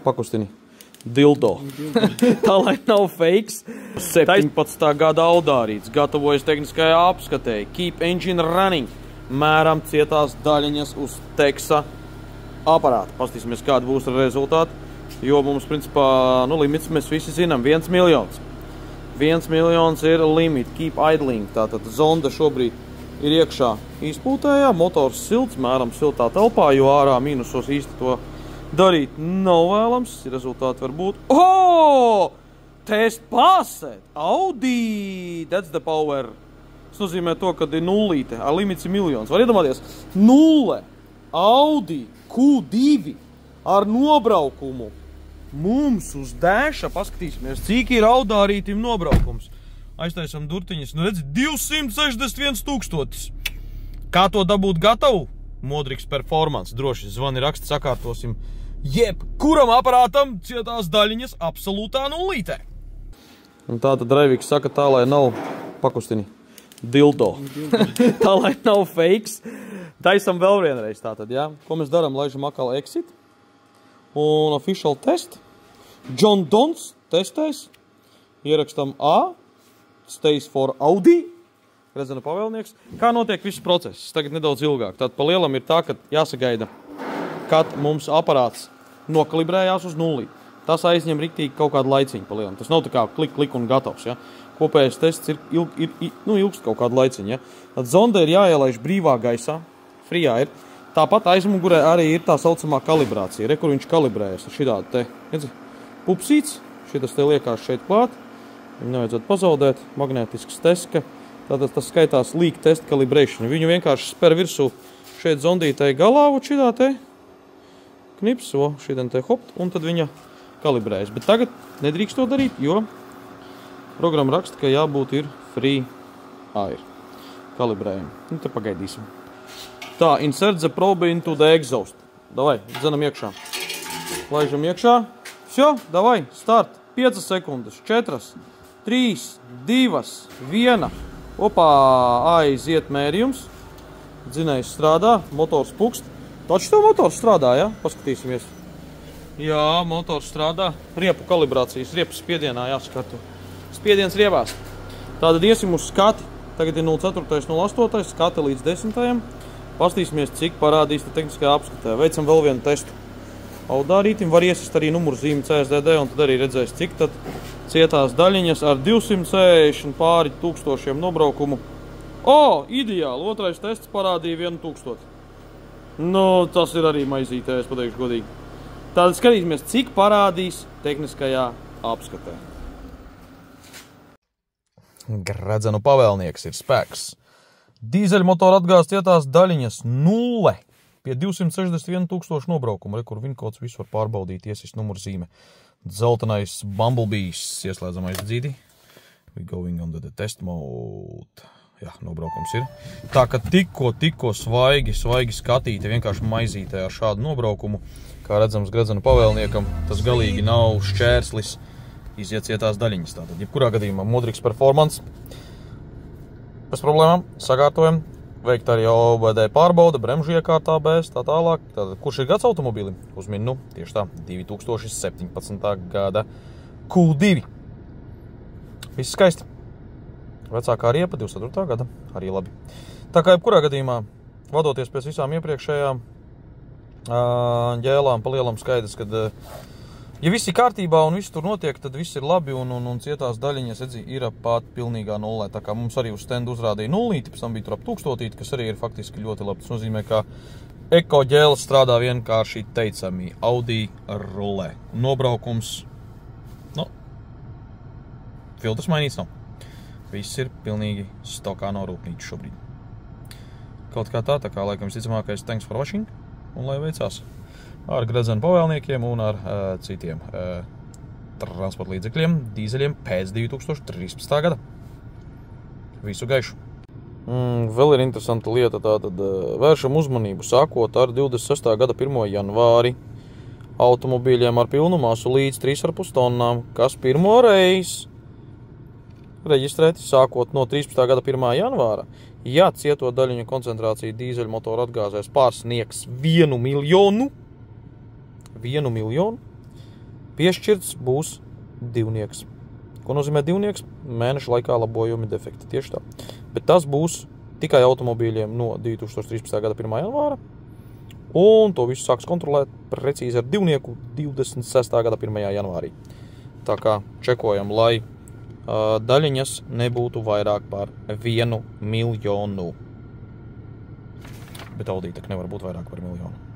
Pakustini. Dildo. Tā lai nav fakes. 17. gada audārīts. Gatavojas tehniskajā apskatē. Keep engine running. Mēram cietās daļiņas uz teksa aparāta. Pastīsimies, kāda būs rezultāti. Jo mums, principā, limits mēs visi zinām. 1 miljons. 1 miljons ir limit. Keep idling. Tātad zonda šobrīd ir iekšā izpūtējā. Motors silts, mēram siltā telpā, jo ārā mīnusos īsti to darīt nav vēlams. Rezultāti var būt. Test passed! Audi! That's the power. Tas nozīmē to, ka ir nullīte. Ar limits ir miljons. Var iedomāties? 0. Audi Q2 ar nobraukumu. Mums uz dēša, paskatīsimies, cik ir audārītim nobraukums. Aiztaisam durtiņas. Redzi, 261 000. Kā to dabūt gatavu? Modriks performance. Droši zvani raksti, sakārtosim. Kuram aparātam cietās daļiņas absolūtā nullītē. Un tā tad Reiviks saka tā, lai nav pakustini. Dildo. Tā, lai nav fakes. Taisam vēl vienreiz tātad, jā. Ko mēs darām? Laižam akal exit. Un official test. John Dons testēs. Ierakstam A. Stays for Audi. Redzena pavēlnieks. Kā notiek viss process? Tagad nedaudz ilgāk. Tad pa lielam ir tā, ka jāsagaida, kad mums aparāts nokalibrējās uz nulli. Tas aizņem riktīgi kaut kādu laiciņu pa lielam. Tas nav tā kā klik un gatavs, ja? Kopējais tests ir ilgst kaut kādu laiciņu, ja? Tad zonda ir jāielaiž brīvā gaisā. Frijā ir. Tāpat aizmugurē arī ir tā saucamā kalibrācija. Re, kur viņš kalibrējas ar šitādu te, redzi, pupsīts. Šitas te liekās šeit klāt. Viņu nevajadzētu pazaudēt. Magnētisks teska. Tātad tas skaitās leak test calibration. Viņu vienkārši spēr virsū šeit zondītei galā, šitā te knips, šitā te hop, un tad viņa kalibrējas. Bet tagad nedrīkst to darīt, jo programma raksta, ka jābūt ir free air kalibrējumi. Un te pagaidīsim. Tā, insert the probe into the exhaust. Davai, dzenam iekšā. Laižam iekšā. Vsjo, davai, start. 5 sekundes, 4, 3, 2, 1. Opā, aiziet mērījums. Dzinējs strādā, motors pukst. Taču tev motors strādā, ja? Paskatīsimies. Jā, motors strādā. Riepu kalibrācijas, riepu spiedienā jāskato. Spiediens riebās. Tātad iesim uz skati. Tagad ir 04, 08, skati līdz 10. Pastīsimies, cik parādīs tehniskajā apskatē. Veicam vēl vienu testu. Audārītim var iesist arī numurzīmi CSDD, un tad arī redzēs, cik tad cietās daļiņas ar 260 pāri tūkstošiem nobraukumu. Ideāli! Otrais tests parādīja 1000. Tas ir arī maizītē, es pateikšu godīgi. Tātad skatīsimies, cik parādīs tehniskajā apskatē. Gredzenu pavēlnieks ir spēks. Dīzeļmotora atgāz cietās daļiņas 0 pie 261 000 nobraukumu, kur vinkods visu var pārbaudīt, iesist numurzīme. Zeltenais Bumblebees, ieslēdzamais dzīdi. We going on the test mode. Jā, nobraukums ir. Tā, ka tikko svaigi skatīti, vienkārši maizītē ar šādu nobraukumu, kā redzams gredzenu pavēlniekam, tas galīgi nav šķērslis iziet cietās daļiņas. Tātad, jebkurā gadījumā Modriks performance. Bez problēmām, sakārtojam, veikt arī OBD pārbauda, bremžu iekārtā ABS, tā tālāk. Tātad, kurš ir gads automobīlim? Uzminu, tieši tā, 2017. gada Q2. Viss skaisti. Vecākā riepa 24. gada, arī labi. Tā kā jebkurā gadījumā, vadoties pēc visām iepriekšējām ģēlām, pa lielam skaidrs, kad ja viss ir kārtībā un viss tur notiek, tad viss ir labi un cietās daļiņas, redzi, ir pat pilnīgā nullē. Tā kā mums arī uz stendu uzrādīja nullīti, pēc tam bija tur ap 1000, kas arī ir faktiski ļoti labi. Tas nozīmē, ka eko ģēles strādā vienkārši teicami. Audi rulē. Nobraukums, filtrs mainīts nav. Viss ir pilnīgi stokā no rūpnīča šobrīd. Kaut kā tā kā laikam visticamākais thanks for watching, un lai veicās ar gredzenu pavēlniekiem un ar citiem transporta līdzekļiem, dīzeļiem pēc 2013. gada. Visu gaišu. Vēl ir interesanta lieta, tātad vēršam uzmanību sākot ar 26. gada 1. janvāri automobīļiem ar pilnu masu līdz 3,5 tonnām, kas pirmo reizi reģistrēti sākot no 13. gada 1. janvāra. Ja cieto daļiņu koncentrācija dīzeļmotoru atgāzēs pārsniegs 1 miljonu, piešķirts būs divnieks. Ko nozīmē divnieks? Mēneša laikā labojumi defekti, tieši tā. Bet tas būs tikai automobīļiem no 2013. gada 1. janvāra, un to visu sāks kontrolēt precīzi ar divnieku 26. gada 1. janvārī. Tā kā čekojam, lai daļiņas nebūtu vairāk par 1 miljonu. Bet Audī tak nevar būt vairāk par 1 miljonu.